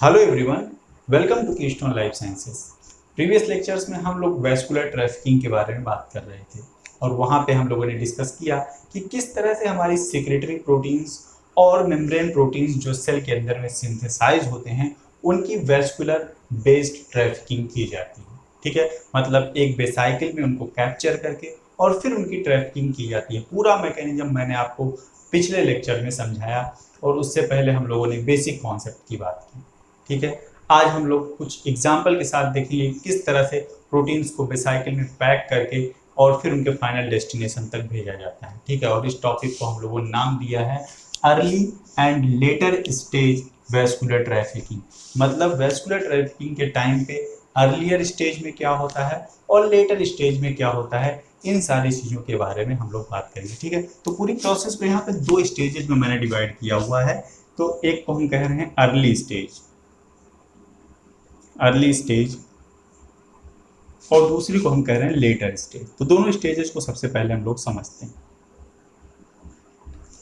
Hello everyone, welcome to Keystone Life Sciences. Previous lectures में हम लोग वैस्कुलर ट्रैफिकिंग के बारे में बात कर रहे थे और वहाँ पे हम लोगों ने डिस्कस किया कि किस तरह से हमारी सेक्रेटरी प्रोटीन्स और मेम्ब्रेन प्रोटीन्स जो सेल के अंदर में सिंथेसाइज होते हैं उनकी वैस्कुलर बेस्ड ट्रैफिकिंग की जाती है। ठीक है, मतलब एक वेसाइकिल में उनको कैप्चर करके और फिर उनकी ट्रैफिकिंग की जाती है। पूरा मैकेनिज्म मैंने आपको पिछले लेक्चर में समझाया और उससे पहले हम लोगों ने बेसिक कॉन्सेप्ट की बात की। ठीक है, आज हम लोग कुछ एग्जाम्पल के साथ देखेंगे किस तरह से प्रोटीन्स को वेसाइकिल में पैक करके और फिर उनके फाइनल डेस्टिनेशन तक भेजा जाता है। ठीक है, और इस टॉपिक को हम लोगों ने नाम दिया है early and later stage vascular trafficking. मतलब वैस्कुलर ट्रैफिकिंग के टाइम पे अर्लियर स्टेज में क्या होता है और लेटर स्टेज में क्या होता है, इन सारी चीज़ों के बारे में हम लोग बात करेंगे। ठीक है, तो पूरी प्रोसेस को यहाँ पे दो स्टेजेस में मैंने डिवाइड किया हुआ है। तो एक को हम कह रहे हैं अर्ली स्टेज और दूसरी को हम कह रहे हैं लेटर स्टेज। तो दोनों स्टेजेस को सबसे पहले हम लोग समझते हैं।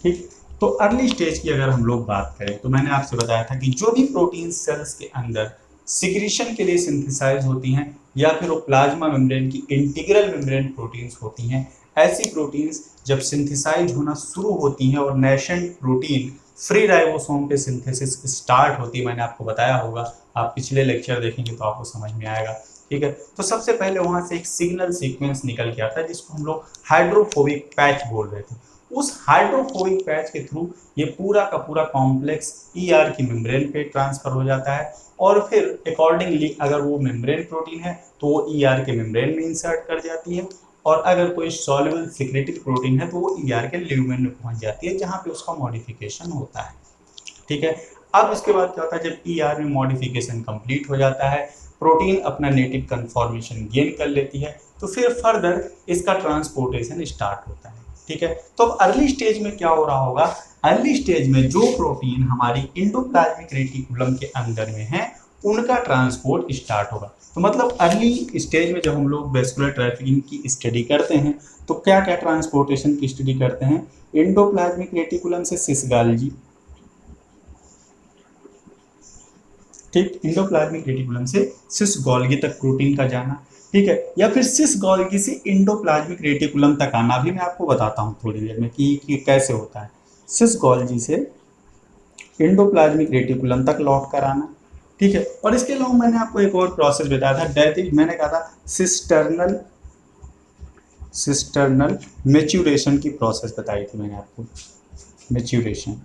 ठीक, तो अर्ली स्टेज की अगर हम लोग बात करें तो मैंने आपसे बताया था कि जो भी प्रोटीन सेल्स के अंदर सिक्रीशन के लिए सिंथेसाइज होती हैं या फिर वो प्लाज्मा मेम्ब्रेन की इंटीग्रल मेम्ब्रेन प्रोटीन्स होती हैं, ऐसी प्रोटीन्स जब सिंथेसाइज होना शुरू होती हैं और नेशेंट प्रोटीन फ्री राइबोसोम पे सिंथेसिस स्टार्ट होती है, मैंने आपको बताया होगा, आप पिछले लेक्चर देखेंगे तो आपको समझ में आएगा। ठीक है, तो सबसे पहले वहां से एक सिग्नल सीक्वेंस निकल के आता है जिसको हम लोग हाइड्रोफोबिक पैच बोल रहे थे। उस हाइड्रोफोबिक पैच के थ्रू ये पूरा का पूरा कॉम्प्लेक्स ईआर की मेम्ब्रेन पे ट्रांसफर हो जाता है और फिर अकॉर्डिंगली अगर वो मेम्ब्रेन प्रोटीन है तो वो ईआर के मेम्ब्रेन में इंसर्ट कर जाती है और अगर कोई सॉल्युबल सिक्रेटिव प्रोटीन है तो वो ईआर के ल्यूमेन में पहुंच जाती है जहां पे उसका मॉडिफिकेशन होता है। ठीक है, अब इसके बाद क्या होता है, जब ईआर में मॉडिफिकेशन कंप्लीट हो जाता है, प्रोटीन अपना नेटिव कन्फॉर्मेशन गेन कर लेती है, तो फिर फर्दर इसका ट्रांसपोर्टेशन स्टार्ट होता है। ठीक है, तो अब अर्ली स्टेज में क्या हो रहा होगा, अर्ली स्टेज में जो प्रोटीन हमारी एंडोप्लाज्मिक रेटिकुलम के अंदर में है उनका ट्रांसपोर्ट स्टार्ट होगा। तो मतलब अर्ली स्टेज में जब हम लोग वैस्कुलर ट्रैफिकिंग की स्टडी करते हैं तो क्या क्या ट्रांसपोर्टेशन की स्टडी करते हैं, एंडोप्लाज्मिक रेटिकुलम से सिस गाल्गी, ठीक, एंडोप्लाज्मिक रेटिकुलम से सिस गोल्गी तक प्रोटीन का जाना। ठीक है, या फिर सिस गोल्गी से एंडोप्लाज्मिक रेटिकुलम तक आना भी मैं आपको बताता हूँ थोड़ी देर में कि कैसे होता है। सिस गोल्गी से एंडोप्लाज्मिक रेटिकुलम तक लौट कर आना। ठीक है, और इसके अलावा मैंने आपको एक और प्रोसेस बताया था, दैट इज मैंने कहा था सिस्टर्नल मैच्योरेशन की प्रोसेस बताई थी मैंने आपको, मैच्योरेशन।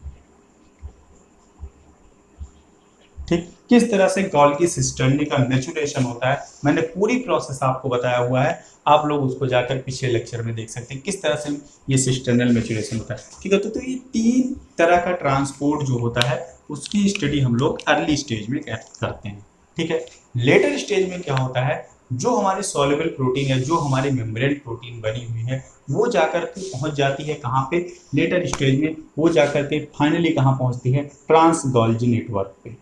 ठीक, किस तरह से गोल्गी सिस्टर्नी का मैच्योरेशन होता है मैंने पूरी प्रोसेस आपको बताया हुआ है, आप लोग उसको जाकर पिछले लेक्चर में देख सकते हैं किस तरह से ये सिस्टर्नल मैच्योरेशन होता है। ठीक है, तो ये तीन तरह का ट्रांसपोर्ट जो होता है उसकी स्टडी हम लोग अर्ली स्टेज में करते हैं। ठीक है, लेटर स्टेज में क्या होता है, जो हमारी सॉल्युबल प्रोटीन है, जो हमारी मेम्ब्रेन प्रोटीन बनी हुई है, वो जाकर के पहुंच जाती है कहाँ पे, लेटर स्टेज में वो जाकर के फाइनली कहाँ पहुंचती है, ट्रांस गोल्गी नेटवर्क पे।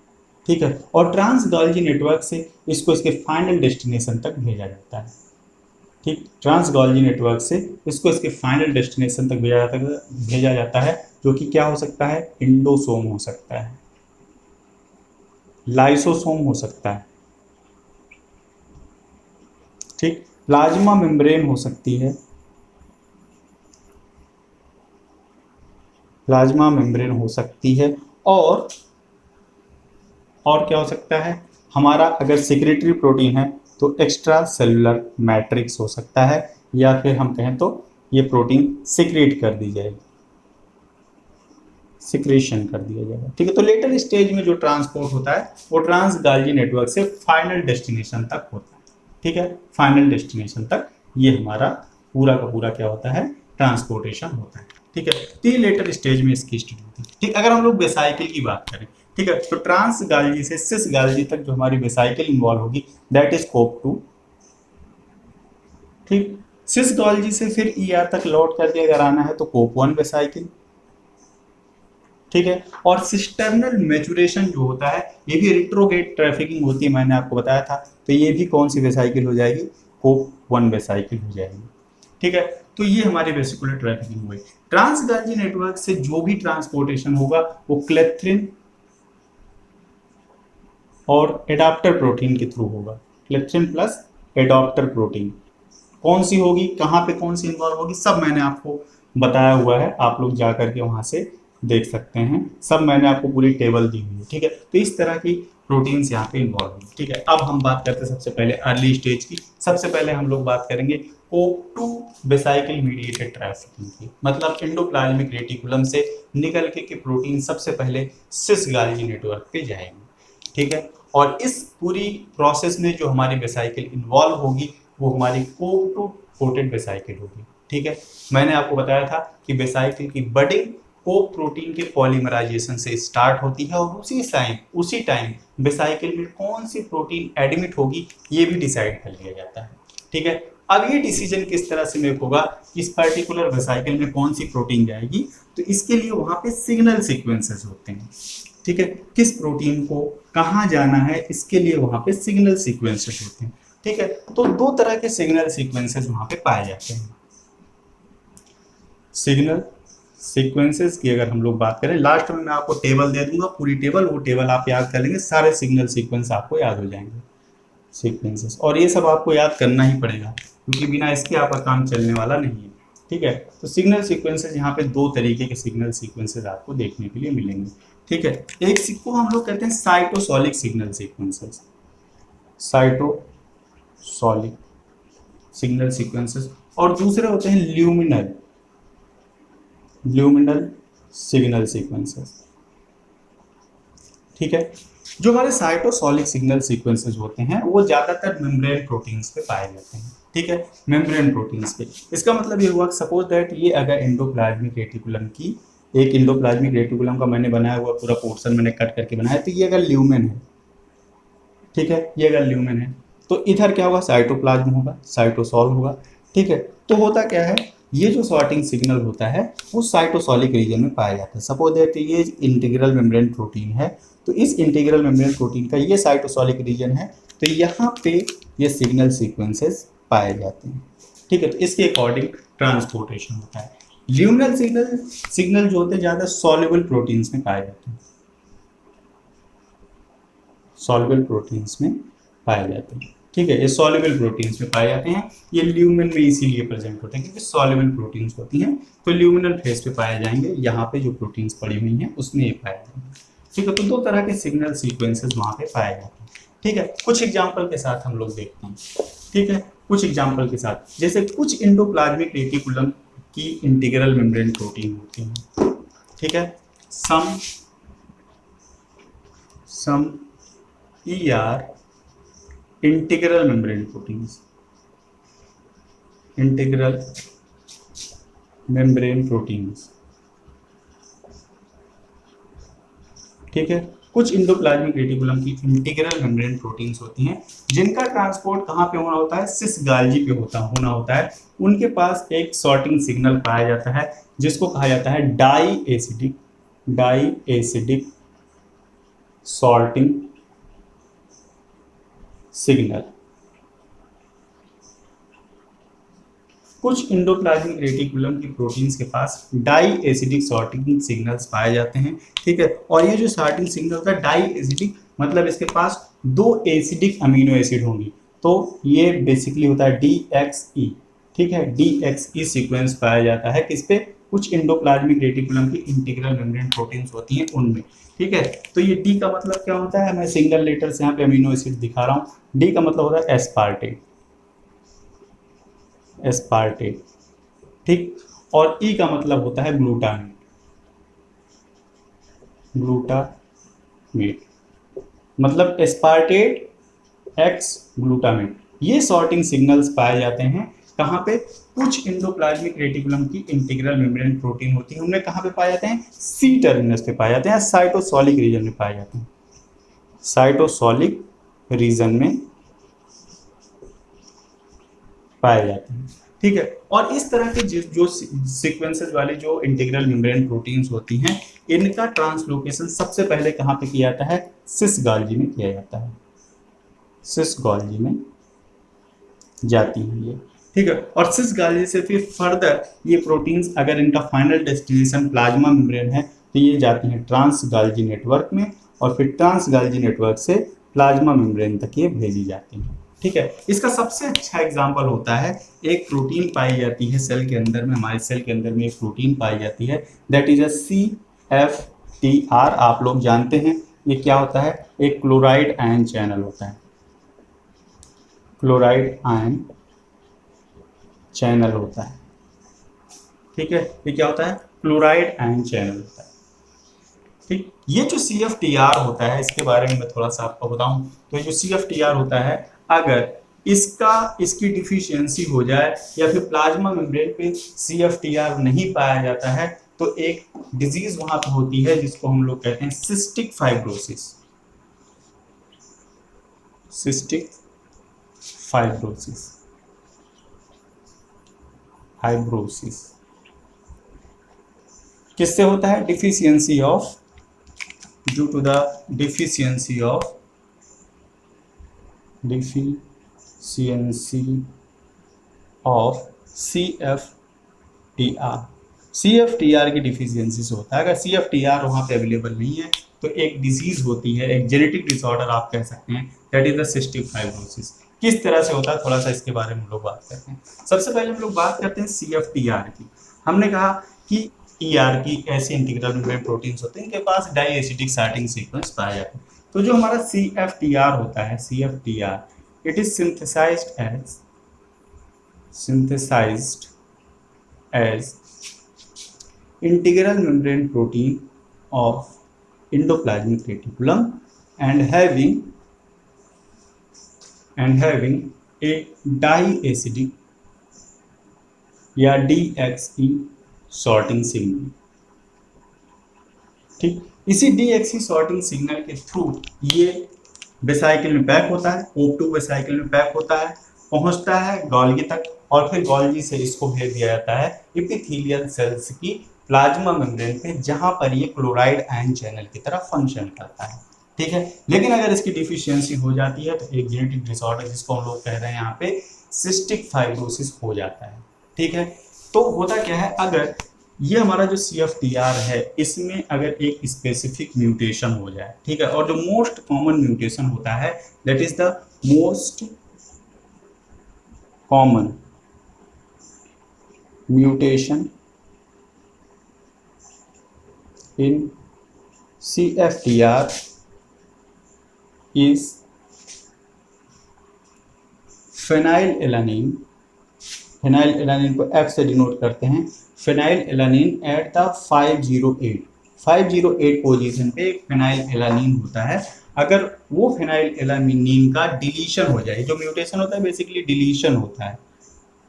ठीक है, और ट्रांस गोल्गी नेटवर्क से इसको इसके फाइनल डेस्टिनेशन तक भेजा जाता है। ठीक, ट्रांस गोल्गी नेटवर्क से इसको इसके फाइनल डेस्टिनेशन तक भेजा जाता है जो कि क्या हो सकता है, इंडोसोम हो सकता है, लाइसोसोम हो सकता है। ठीक, प्लाज्मा मेम्ब्रेन हो सकती है, प्लाज्मा मेम्ब्रेन हो सकती है और क्या हो सकता है, हमारा अगर सिक्रेटरी प्रोटीन है तो एक्स्ट्रा सेलुलर मैट्रिक्स हो सकता है, या फिर हम कहें तो ये प्रोटीन सिक्रेट कर दी जाएगी, सिक्रेशन कर दिया जाएगा। ठीक है, तो लेटर स्टेज में जो ट्रांसपोर्ट होता है वो ट्रांस गोल्गी नेटवर्क से फाइनल डेस्टिनेशन तक होता है। ठीक है, फाइनल डेस्टिनेशन तक ये हमारा पूरा का पूरा क्या होता है, ट्रांसपोर्टेशन होता है। ठीक है, तो ये लेटर स्टेज में इसकी स्टडी होती है। ठीक, अगर हम लोग वेसाइकिल की बात करें, ठीक है, तो ट्रांस गाल्गी से सिस गाल्गी तक जो हमारी वेसाइकिल इन्वॉल्व होगी दैट इज कोप 2। ठीक, सिस गाल्गी से फिर ईआर तक लौट करके अगर आना है तो कोप 1 वेसाइकिल। ठीक है, और सिस्टर्नल मैच्योरेशन जो होता है ये भी रिट्रोगेट ट्रैफिकिंग होती है, मैंने आपको बताया था, तो ये भी कौन सी वेसाइकिल हो जाएगी, कोप 1 वेसाइकिल हो जाएगी। ठीक है, तो ये हमारी वेसिकुलर ट्रैफिकिंग हुई। ट्रांस गाल्गी नेटवर्क से जो भी ट्रांसपोर्टेशन होगा वो क्लेथ्रिन और एडाप्टर प्रोटीन के थ्रू होगा। क्लेप्सिन प्लस एडाप्टर प्रोटीन कौन सी होगी, कहाँ पे कौन सी इन्वॉल्व होगी, सब मैंने आपको बताया हुआ है, आप लोग जा करके वहाँ से देख सकते हैं, सब मैंने आपको पूरी टेबल दी हुई है। ठीक है, तो इस तरह की प्रोटीन्स यहाँ पे इन्वॉल्व हैं। ठीक है, अब हम बात करते हैं सबसे पहले अर्ली स्टेज की। सबसे पहले हम लोग बात करेंगे O2 वेसाइकिल मीडिएटेड ट्रैफिकिंग की, मतलब एंडोप्लाज्मिक रेटिकुलम से निकल के प्रोटीन सबसे पहले सिस गाल्गी नेटवर्क पे जाएंगे। ठीक है, और इस पूरी प्रोसेस में जो हमारी वेसाइकिल इन्वॉल्व होगी वो हमारी O2 कोटेड वेसाइकिल होगी। ठीक है, मैंने आपको बताया था कि वेसाइकिल की बडिंग को प्रोटीन के पॉलीमराइजेशन से स्टार्ट होती है और उसी टाइम वेसाइकिल में कौन सी प्रोटीन एडमिट होगी ये भी डिसाइड कर लिया जाता है। ठीक है, अब ये डिसीजन किस तरह से मेक होगा, इस पर्टिकुलर वेसाइकिल में कौन सी प्रोटीन जाएगी, तो इसके लिए वहां पे सिग्नल सीक्वेंसेस होते हैं। ठीक है, किस प्रोटीन को कहाँ जाना है इसके लिए वहां पे सिग्नल सीक्वेंसेस होते हैं। ठीक है, तो दो तरह के सिग्नल सीक्वेंसेस वहां पे पाए जाते हैं। सिग्नल सीक्वेंसेस की अगर हम लोग बात करें, लास्ट में मैं आपको टेबल दे दूंगा, पूरी टेबल, वो टेबल आप याद कर लेंगे, सारे सिग्नल सीक्वेंस आपको याद हो जाएंगे सीक्वेंसेस, और ये सब आपको याद करना ही पड़ेगा क्योंकि बिना इसके आपका काम चलने वाला नहीं है। ठीक है, तो सिग्नल सीक्वेंसेस यहाँ पे दो तरीके के सिग्नल सीक्वेंसेस आपको देखने के लिए मिलेंगे। ठीक है, एक को हम लोग कहते हैं cytosolic signal sequences, cytosolic signal sequences, और दूसरे होते हैं ल्यूमिनल सिग्नल सीक्वेंसेस। ठीक है, जो हमारे साइटोसोलिक सिग्नल सीक्वेंसेस होते हैं वो ज्यादातर मेम्ब्रेन प्रोटीन्स पे पाए जाते हैं। ठीक है, मेम्ब्रेन प्रोटीन्स पे, इसका मतलब ये हुआ सपोज दैट ये अगर एंडोप्लाज्मिक रेटिकुलम की एक एंडोप्लाज्मिक रेटिकुलम का मैंने बनाया हुआ पूरा पोर्शन मैंने कट करके बनाया, तो ये अगर ल्यूमेन है, ठीक है, ये अगर ल्यूमेन है तो इधर क्या होगा, साइटोप्लाज्म होगा, साइटोसॉल होगा। ठीक है, तो होता क्या है, ये जो सॉर्टिंग सिग्नल होता है वो साइटोसॉलिक रीजन में पाया जाता है। सपोज दैट ये इंटीग्रल मेम्ब्रेन प्रोटीन है, तो इस इंटीग्रल मेम्ब्रेन प्रोटीन का ये साइटोसॉलिक रीजन है, तो यहाँ पे ये सिग्नल सीक्वेंसेस पाए जाते हैं। ठीक है, तो इसके अकॉर्डिंग ट्रांसपोर्टेशन होता है। ल्यूमिनल सिग्नल जो होते हैं ज़्यादा सॉल्युबल प्रोटीन्स में पाए जाते हैं, सॉल्युबल प्रोटीन्स में पाए जाते हैं। ठीक है, ये सॉल्युबल प्रोटीन्स में पाए जाते हैं, ये ल्यूमिन में इसीलिए प्रेजेंट होते हैं क्योंकि सॉल्युबल प्रोटीन्स होती हैं, तो ल्यूमिनल फेज पे पाए जाएंगे, यहाँ पे जो प्रोटीन्स पड़ी हुई हैं उसमें ये पाए जाएंगे। ठीक है, तो दो तरह के सिग्नल सीक्वेंसेस वहाँ पे पाए जाते हैं। ठीक है, कुछ एग्जाम्पल के साथ हम लोग देखते हैं। ठीक है, कुछ एग्जाम्पल के साथ, जैसे कुछ एंडोप्लाज्मिक रेटिकुलम की इंटीग्रल मेम्ब्रेन प्रोटीन होती हैं। ठीक है, सम ER integral membrane proteins, integral membrane proteins. ठीक है, कुछ एंडोप्लाज्मिक रेटिकुलम की इंटीग्रल मेम्ब्रेन प्रोटीन्स होती हैं जिनका ट्रांसपोर्ट कहाँ पे होना होता है, सिस गाल्गी पे होना होता है। उनके पास एक सॉर्टिंग सिग्नल पाया जाता है जिसको कहा जाता है डाई एसिडिक सॉर्टिंग सिग्नल। कुछ एंडोप्लाज्मिक रेटिकुलम की प्रोटीन्स के पास डाई एसिडिक सॉर्टिंग सिग्नल्स पाए जाते हैं। ठीक है, और ये जो सॉर्टिंग सिग्नल होता है डाई एसिडिक, मतलब इसके पास दो एसिडिक अमीनो एसिड होंगी, तो ये बेसिकली होता है DXE। ठीक है, DXE सीक्वेंस पाया जाता है किस पे, कुछ एंडोप्लाज्मिक रेटिकुलम की इंटीग्रल मेम्ब्रेन प्रोटीन्स होती हैं उनमें। ठीक है, तो ये डी का मतलब क्या होता है, मैं सिंगल लेटर से यहाँ पे अमीनो एसिड दिखा रहा हूँ। डी का मतलब होता है एस्पार्टेट। ठीक, और ई का मतलब होता है ग्लूटामेट, मतलब एस्पार्टेट एक्स ग्लूटामेट। ये सॉर्टिंग सिग्नल्स पाए जाते हैं कहाँ पे, कुछ एंडोप्लाज्मिक रेटिकुलम की इंटीग्रल मेम्ब्रेन प्रोटीन होती है उनमें कहाँ पे पाए जाते हैं, C टर्मिनस पे पाए जाते हैं, साइटोसॉलिक रीजन में पाए जाते हैं, साइटोसॉलिक रीजन में पाए जाते हैं। ठीक है, और इस तरह के जो सीक्वेंसेस वाले जो इंटीग्रल मेम्ब्रेन प्रोटीन्स होती हैं इनका ट्रांसलोकेशन सबसे पहले कहाँ पे किया जाता है, सिस गाल्गी में किया जाता है, सिस गाल्गी में जाती है ये। ठीक है, और सिस गाल्गी से फिर फर्दर ये प्रोटीन्स अगर इनका फाइनल डेस्टिनेशन प्लाज्मा मेम्ब्रेन है तो ये जाती हैं ट्रांस गाल्गी नेटवर्क में, और फिर ट्रांस गाल्गी नेटवर्क से प्लाज्मा मेम्ब्रेन तक ये भेजी जाती है। ठीक है, इसका सबसे अच्छा एग्जाम्पल होता है, एक प्रोटीन पाई जाती है सेल के अंदर में, हमारे सेल के अंदर में एक प्रोटीन पाई जाती है, दैट इज अ CFTR। आप लोग जानते हैं ये क्या होता है, एक क्लोराइड आयन चैनल होता है, क्लोराइड आयन चैनल होता है। ठीक है, ये क्या होता है, क्लोराइड आयन चैनल होता है। ठीक, ये जो CFTR होता है इसके बारे में मैं थोड़ा सा आपको बताऊं, तो जो CFTR होता है, अगर इसकी डिफिशियंसी हो जाए या फिर प्लाज्मा मेम्ब्रेन पे CFTR नहीं पाया जाता है, तो एक डिजीज वहां पे होती है जिसको हम लोग कहते हैं cystic fibrosis. Cystic fibrosis, fibrosis किससे होता है, deficiency of, due to the deficiency of CFTR। CFTR की डिफिशियंसी से होता है। अगर CFTR वहाँ पे अवेलेबल नहीं है तो एक डिजीज होती है, एक जेनेटिक डिसऑर्डर आप कह सकते हैं, that is the cystic fibrosis. किस तरह से होता है थोड़ा सा इसके बारे में हम लोग बात करते हैं। सबसे पहले हम लोग बात करते हैं CFTR की। हमने कहा कि ER की ऐसे इंटीग्रल मेम्ब्रेन प्रोटीन्स होते हैं इनके पास डाईएसिटिक स्टार्टिंग सीक्वेंस पाया जाता है। तो जो हमारा CFTR होता है, CFTR, it is synthesized as integral membrane protein of endoplasmic reticulum and having a diacidic या DXE sorting signal। ठीक, इसी DXE sorting signal के थ्रू ये वेसाइकिल में पैक होता है, O2 वेसाइकिल में पैक होता है, पहुंचता है गोल्गी तक, और फिर गोल्गी से इसको भेज दिया जाता है एपिथेलियल सेल्स की प्लाज्मा मेम्ब्रेन पे, जहां पर ये क्लोराइड आयन चैनल की तरह फंक्शन करता है। ठीक है, लेकिन अगर इसकी डिफिशियंसी हो जाती है तो एक जेनेटिक डिसऑर्डर जिसको हम लोग कह रहे हैं यहाँ पे सिस्टिक फाइब्रोसिस हो जाता है। ठीक है, तो होता क्या है, अगर ये हमारा जो CFTR है इसमें अगर एक स्पेसिफिक म्यूटेशन हो जाए, ठीक है, और जो मोस्ट कॉमन म्यूटेशन होता है that is the most common mutation in CFTR is phenylalanine। फेनाइलएलानिन को F से डिनोट करते हैं, फेनाइलएलानिन एट द 508 पोजीशन पे एक फेनाइलएलानिन होता है। अगर वो फेनाइलएलानिन का डिलीशन हो जाए, जो म्यूटेशन होता है बेसिकली डिलीशन होता है,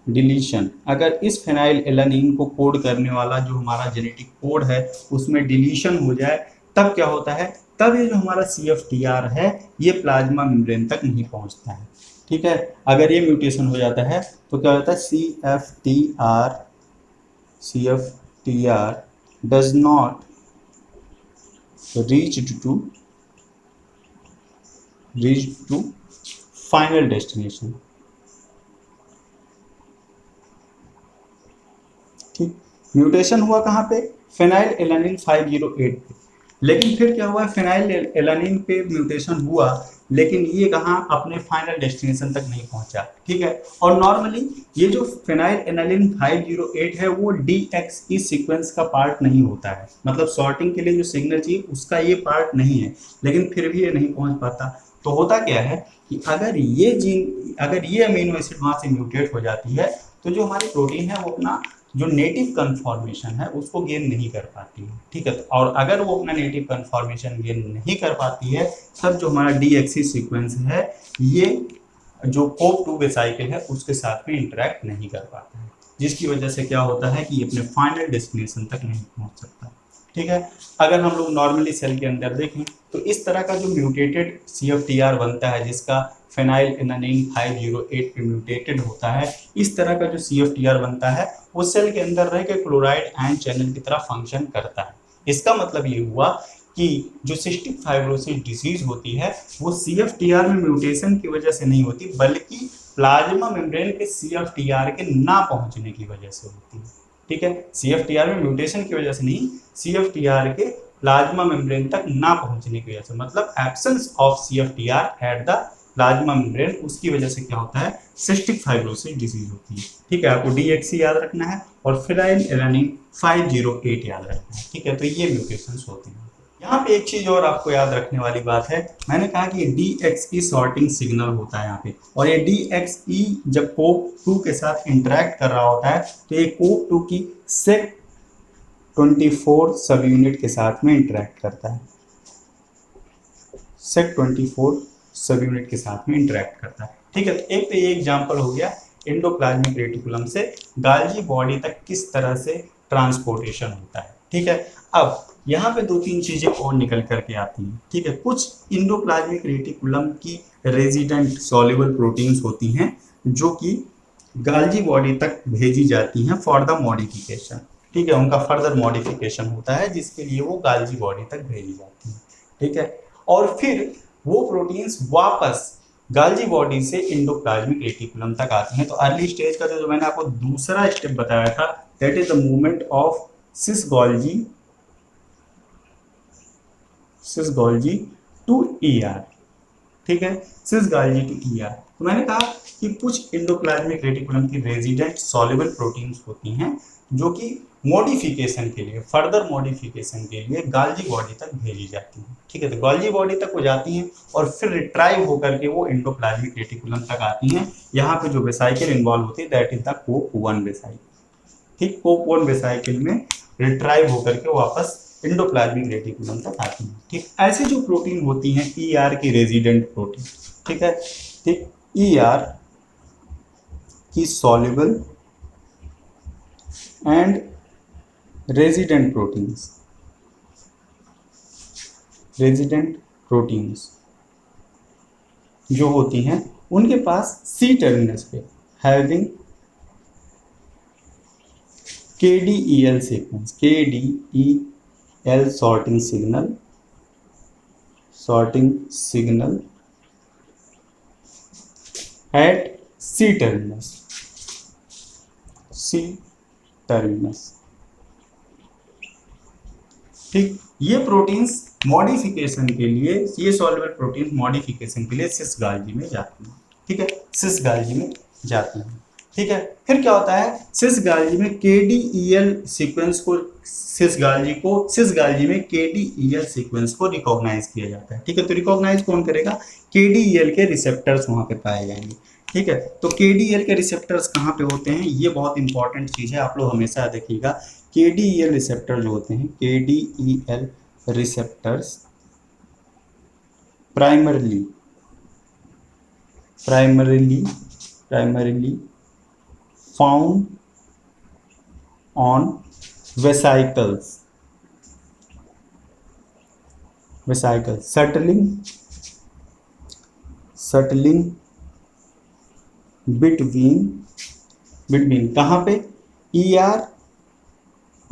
डिलीशन, अगर इस फेनाइलएलानिन को कोड करने वाला जो हमारा जेनेटिक कोड है उसमें डिलीशन हो जाए, तब क्या होता है, तब ये जो हमारा CFTR है ये प्लाज्मा मेम्ब्रेन तक नहीं पहुंचता है। ठीक है, अगर ये म्यूटेशन हो जाता है तो क्या होता है, CFTR does not reach to final destination. ठीक, म्यूटेशन हुआ कहाँ पे, फेनाइलएलानिन 508 पे, लेकिन फिर क्या हुआ, फेनाइलएलानिन पे म्यूटेशन हुआ लेकिन ये कहाँ, अपने फाइनल डेस्टिनेशन तक नहीं पहुंचा। ठीक है, और नॉर्मली ये जो फेनाइलएलानिन 508 है वो DXE सीक्वेंस का पार्ट नहीं होता है, मतलब सॉर्टिंग के लिए जो सिग्नल चाहिए उसका ये पार्ट नहीं है, लेकिन फिर भी ये नहीं पहुंच पाता। तो होता क्या है कि अगर ये अमीनो एसिड वहां से म्यूटेट हो जाती है तो जो हमारी प्रोटीन है वो अपना जो नेटिव कन्फॉर्मेशन है उसको गेन नहीं कर पाती है। ठीक है, और अगर वो अपना नेटिव कन्फॉर्मेशन गेन नहीं कर पाती है तब जो हमारा DXE सीक्वेंस है ये जो COP2 वेसाइकिल है उसके साथ में इंटरेक्ट नहीं कर पाता है, जिसकी वजह से क्या होता है कि ये अपने फाइनल डेस्टिनेशन तक नहीं पहुंच सकता। ठीक है, अगर हम लोग नॉर्मली सेल के अंदर देखें तो इस तरह का जो म्यूटेटेड CFTR बनता है जिसका फेनाइलएलानिन 508 पे म्यूटेटेड होता है, इस तरह का जो CFTR बनता है वो सेल के अंदर रह के क्लोराइड आयन चैनल की तरह फंक्शन करता है। इसका मतलब ये हुआ कि जो सिस्टिक फाइब्रोसिस डिजीज होती है वो CFTR में म्यूटेशन की वजह से नहीं होती, बल्कि प्लाज्मा मेम्ब्रेन के CFTR के ना पहुंचने की वजह से होती है। ठीक है, CFTR में म्यूटेशन की वजह से नहीं, CFTR के प्लाज्मा मेम्ब्रेन तक ना पहुंचने की वजह से, मतलब absence of CFTR at the plasma membrane, उसकी वजह से क्या होता है, सिस्टिक फाइब्रोसिस डिजीज होती है। ठीक है, आपको DXC याद रखना है और फेनिलएलनिन 508 याद रखना है। ठीक है, तो ये म्यूटेशंस होते हैं। यहाँ पे एक चीज और आपको याद रखने वाली बात है, मैंने कहा कि DXE सॉर्टिंग सिग्नल होता है यहाँ पे, और ये DXE जब COP2 के साथ इंटरेक्ट कर रहा होता है तो ये COP2 की SEC24 सब यूनिट के साथ में इंटरेक्ट करता है, SEC24 सब यूनिट के साथ में इंटरेक्ट करता है। ठीक है, एक तो ये एग्जांपल हो गया एंडोप्लाज्मिक रेटिकुलम से गाल्जी बॉडी तक किस तरह से ट्रांसपोर्टेशन होता है। ठीक है, अब यहाँ पे दो तीन चीजें और निकल करके आती हैं। ठीक है, कुछ एंडोप्लाज्मिक रेटिकुलम की रेजिडेंट सॉल्युबल प्रोटीन्स होती हैं जो कि गाल्जी बॉडी तक भेजी जाती हैं फॉर द मॉडिफिकेशन। ठीक है, उनका फर्दर मॉडिफिकेशन होता है जिसके लिए वो गाल्जी बॉडी तक भेजी जाती हैं। ठीक है, और फिर वो प्रोटीन्स वापस गाल्जी बॉडी से एंडोप्लाज्मिक रेटिकुलम तक आती हैं। तो अर्ली स्टेज का जो मैंने आपको दूसरा स्टेप बताया था, that is the movement of cis Golgi to ER। ठीक है, सिस गोल्जी टू ER। तो मैंने कहा कि कुछ एंडोप्लाज्मिक रेटिकुलम की रेजिडेंट सॉल्युबल प्रोटीन्स होती हैं जो कि मॉडिफिकेशन के लिए, फर्दर मॉडिफिकेशन के लिए गाल्जी बॉडी तक भेजी जाती हैं। ठीक है, तो गाल्जी बॉडी तक वो जाती हैं और फिर रिट्राइव होकर के वो एंडोप्लाज्मिक रेटिकुलम तक आती हैं। यहाँ पे जो वेसाइकिल इन्वॉल्व होती है that is the COP1 vesicle. ठीक, COP1 वेसाइकिल में रिट्राइव होकर के वापस एंडोप्लाज्मिक रेटिकुलम तक आती हैं। ठीक, ऐसे जो प्रोटीन होती हैं ER की रेजिडेंट प्रोटीन। ठीक है, ठीक, ER की सॉल्युबल एंड रेजिडेंट प्रोटीन्स जो होती हैं उनके पास C टर्मिनस पे having KDEL sequence, KDEL sorting signal eight C terminus. ठीक, ये प्रोटीन्स मॉडिफिकेशन के लिए, ये सॉल्युबल प्रोटीन मॉडिफिकेशन के लिए सिस गाल्जी में जाती हैं। ठीक है, सिस गाल्जी में जाती हैं। ठीक है, फिर क्या होता है, सिस गाल्जी में KDEL सीक्वेंस को, सिस गाल्जी में KDEL सीक्वेंस को रिकॉग्नाइज किया जाता है। ठीक है, तो रिकॉग्नाइज कौन करेगा, KDEL के रिसेप्टर्स वहां पे पाए जाएंगे। ठीक है, तो KDEL के रिसेप्टर्स कहाँ पे होते हैं, ये बहुत इंपॉर्टेंट चीज है, आप लोग हमेशा देखिएगा। KDEL रिसेप्टर जो होते हैं, KDEL receptors primarily found on vesicles settling between कहाँ पे, ER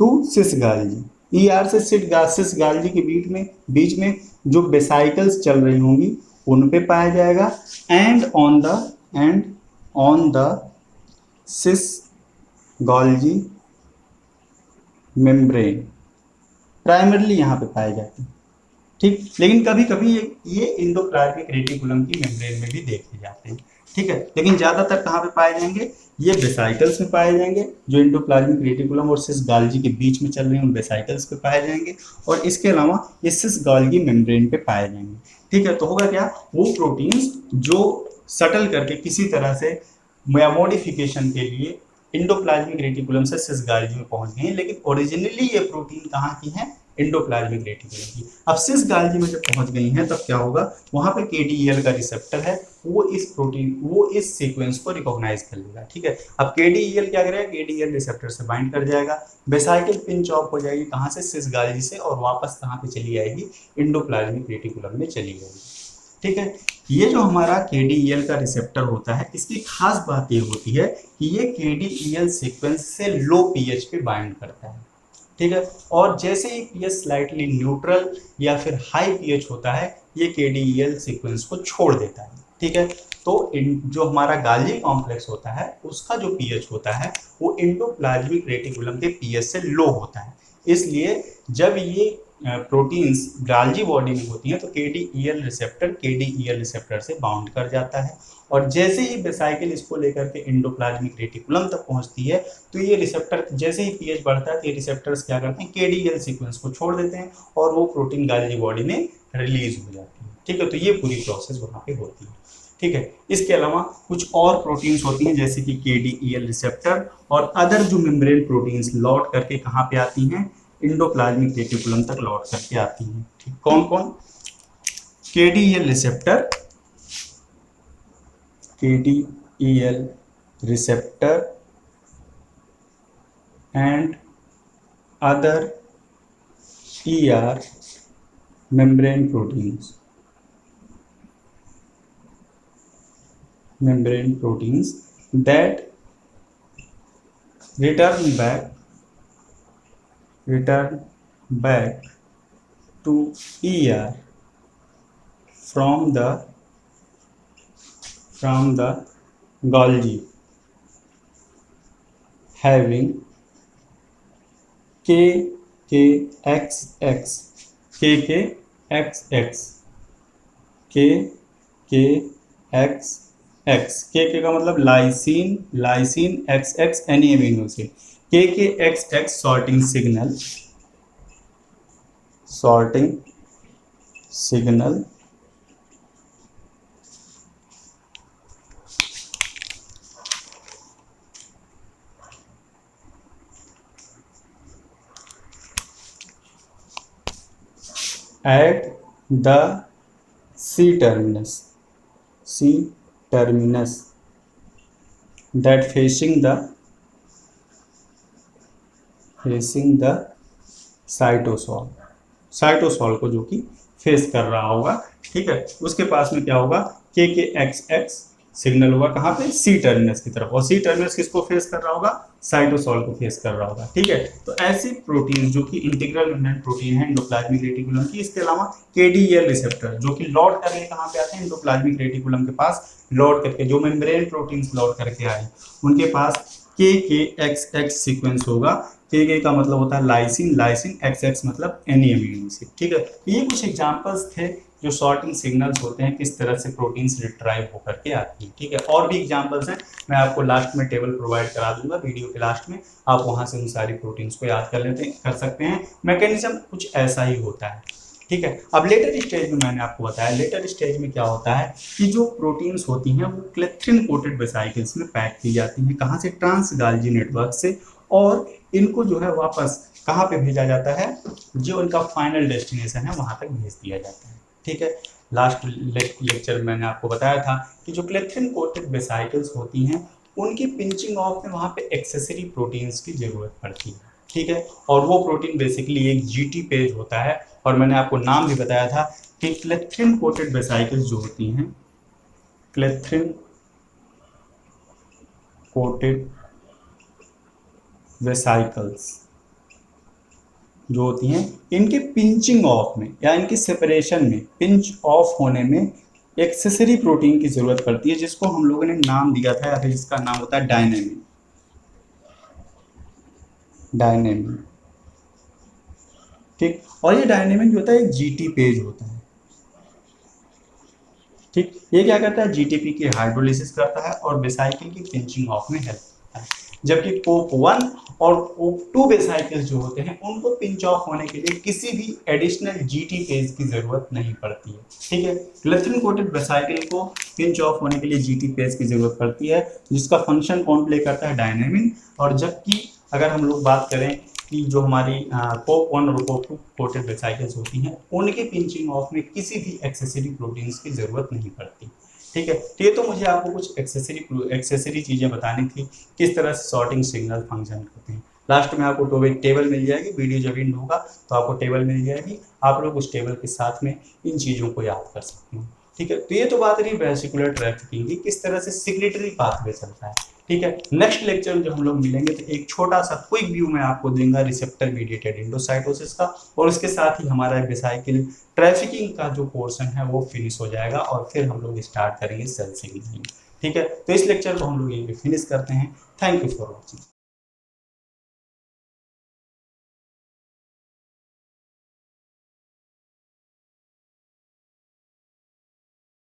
to cis Golgi, ER से सिस गाल्जी के बीच में जो वेसाइकल्स चल रही होंगी उन पे पाया जाएगा, and on the cis Golgi membrane, primarily यहाँ पे पाए जाते हैं। ठीक, लेकिन कभी कभी ये एंडोप्लाज्मिक रेटिकुलम की मेम्ब्रेन में भी देखे जाते हैं। ठीक है, लेकिन ज्यादातर कहाँ पे पाए जाएंगे, ये वेसाइकल्स में पाए जाएंगे, जो एंडोप्लाज्मिक रेटिकुलम और सिस गाल्जी के बीच में चल रहे हैं उन वेसाइकल्स पे पाए जाएंगे, और इसके अलावा ये सिस गाल्जी मेम्ब्रेन पे पाए जाएंगे। ठीक है, तो होगा क्या, वो प्रोटीन्स जो सटल करके किसी तरह से मॉडिफिकेशन के लिए एंडोप्लाज्मिक रेटिकुलम से सिस गाल्जी में पहुंच गए हैं, लेकिन ओरिजिनली ये प्रोटीन कहाँ की है, एंडोप्लाज्मिक रेटिकुलम की। अब सिस गाल्जी में जब पहुंच गई हैं तब क्या होगा, वहां पे KDEL का रिसेप्टर है, वो इस सीक्वेंस को रिकॉग्नाइज कर लेगा। ठीक है, अब KDEL क्या करेगा, KDEL रिसेप्टर से बाइंड कर जाएगा, वेसाइकिल पिंच ऑफ हो जाएगी कहाँ से, सिस गाल्जी से, और वापस कहाँ पे चली आएगी, एंडोप्लाज्मिक रेटिकुलम में चली जाएगी। ठीक है, ये जो हमारा KDEL का रिसेप्टर होता है, इसकी खास बात ये होती है कि ये KDEL सीक्वेंस से लो pH पे बाइंड करता है। ठीक है, और जैसे ही pH स्लाइटली न्यूट्रल या फिर हाई pH होता है, ये KDEL सीक्वेंस को छोड़ देता है। ठीक है, तो जो हमारा गाल्जी कॉम्प्लेक्स होता है उसका जो pH होता है वो एंडोप्लाज्मिक रेटिकुलम के pH से लो होता है, इसलिए जब ये प्रोटीन्स गाल्जी बॉडी में होती हैं तो KDEL रिसेप्टर से बाउंड कर जाता है, और जैसे ही वेसाइकिल इसको लेकर के एंडोप्लाज्मिक रेटिकुलम तक पहुंचती है तो ये रिसेप्टर जैसे ही पीएच बढ़ता है तो ये रिसेप्टर्स क्या करते हैं, KDEL सीक्वेंस को छोड़ देते हैं और वो प्रोटीन गाल्जी बॉडी में रिलीज हो जाती है। ठीक है, तो ये पूरी प्रोसेस वहाँ पे होती है। ठीक है, इसके अलावा कुछ और प्रोटीन्स होती हैं जैसे कि KDEL रिसेप्टर और अदर जो मेम्ब्रेन प्रोटीन्स लौट करके कहाँ पे आती हैं, एंडोप्लाज्मिक रेटिकुलम तक लौट करके आती हैं। ठीक, कौन कौन, KDEL receptor and other ER membrane proteins that return back to ER from the Golgi having KKXX KK का मतलब lysine XX any amino acid, KKXX sorting signal at the C terminus that facing the cytosol को जो कि face कर रहा होगा। ठीक है, उसके पास में क्या होगा, KKXX सिग्नल होगा कहाँ पे, C टर्मिनस की तरफ, और C टर्मिनस किसको फेस कर रहा होगा, साइटोसॉल को फेस कर रहा होगा। ठीक है, तो ऐसी प्रोटीन जो कि इंटीग्रल मेम्ब्रेन प्रोटीन है एंडोप्लाज्मिक रेटिकुलम की। इसके अलावा KDEL रिसेप्टर जो कि लौट करके कहाँ पे आते हैं, एंडोप्लाज्मिक रेटिकुलम के पास लौट करके, जो मेम्ब्रेन प्रोटीन्स लौट करके आए उनके पास KKXX सीक्वेंस होगा। KK का मतलब होता है लाइसिन, XX मतलब एनी अमीनो एसिड। ठीक है, ये कुछ एग्जांपल्स थे जो सॉर्टिंग सिग्नल्स होते हैं किस तरह से प्रोटीन्स रिट्राइव होकर के आती हैं। ठीक है, और भी एग्जांपल्स हैं, मैं आपको लास्ट में टेबल प्रोवाइड करा दूंगा वीडियो के लास्ट में, आप वहां से उन सारी प्रोटीन्स को याद कर सकते हैं। मैकेनिज्म कुछ ऐसा ही होता है। ठीक है, अब लेटर स्टेज में मैंने आपको बताया, लेटर स्टेज में क्या होता है कि जो प्रोटीन्स होती हैं वो क्लेथ्रिन कोटेड वेसाइकल्स में पैक की जाती हैं, कहाँ से, ट्रांस गाल्जी नेटवर्क से, और इनको जो है वापस कहाँ पे भेजा जाता है, जो उनका फाइनल डेस्टिनेशन है वहां तक भेज दिया जाता है। ठीक है, लास्ट लेक्चर में मैंने आपको बताया था कि जो क्लेथ्रिन कोटेड वेसाइकल्स होती हैं उनकी पिंचिंग ऑफ में वहाँ पे एक्सेसरी प्रोटीन्स की जरूरत पड़ती है। ठीक है, और वो प्रोटीन बेसिकली एक GT पेज होता है, और मैंने आपको नाम भी बताया था कि क्लेथ्रिन कोटेड वेसाइकल्स जो होती हैं, क्लेथ्रिन कोटेड वेसाइकल्स जो होती हैं, इनके पिंचिंग ऑफ में या इनके सेपरेशन में, पिंच ऑफ होने में एक्सेसरी प्रोटीन की जरूरत पड़ती है, जिसको हम लोगों ने नाम दिया था, या फिर जिसका नाम होता है डायनेमिन। ठीक, और ये डायनेमिन जो होता है एक GT पेज होता है। ठीक, ये क्या करता है, GTP की हाइड्रोलिसिस करता है और वेसाइकिल की पिंचिंग ऑफ में हेल्प करता है, जबकि COP1 और COP2 वेसाइकल्स जो होते हैं उनको पिंच ऑफ होने के लिए किसी भी एडिशनल GT पेज की जरूरत नहीं पड़ती है। ठीक है, क्लेथ्रिन कोटेड वेसाइकल को पिंच ऑफ होने के लिए GT पेज की जरूरत पड़ती है, जिसका फंक्शन कौन प्ले करता है, डायनेमिन। और जबकि अगर हम लोग बात करें कि जो हमारी COP1 और COP2 कोटेड वेसाइकल्स होती हैं उनके पिंचिंग ऑफ में किसी भी एक्सेसरी प्रोटीन्स की जरूरत नहीं पड़ती। ठीक है, तो ये तो मुझे आपको कुछ एक्सेसरी चीज़ें बतानी थी, किस तरह से सॉर्टिंग सिग्नल फंक्शन करते हैं। लास्ट में आपको टेबल मिल जाएगी, वीडियो जब एंड होगा तो आपको टेबल मिल जाएगी, आप लोग उस टेबल के साथ में इन चीज़ों को याद कर सकते हैं। ठीक है, तो ये तो बात रही वेसिकुलर ट्रैफिकिंग की, किस तरह से सिग्नेटरी पाथवे चलता है। ठीक है, नेक्स्ट लेक्चर में जब हम लोग मिलेंगे तो एक छोटा सा क्विक व्यू मैं आपको दूंगा रिसेप्टर मीडिएटेड एंडोसाइटोसिस का, और उसके साथ ही हमारा वेसाइकिल ट्रैफिकिंग का जो पोर्शन है वो फिनिश हो जाएगा, और फिर हम लोग स्टार्ट करेंगे सेल सिग्नलिंग। ठीक है, तो इस लेक्चर को हम लोग यहीं पे फिनिश करते हैं। Thank you for watching.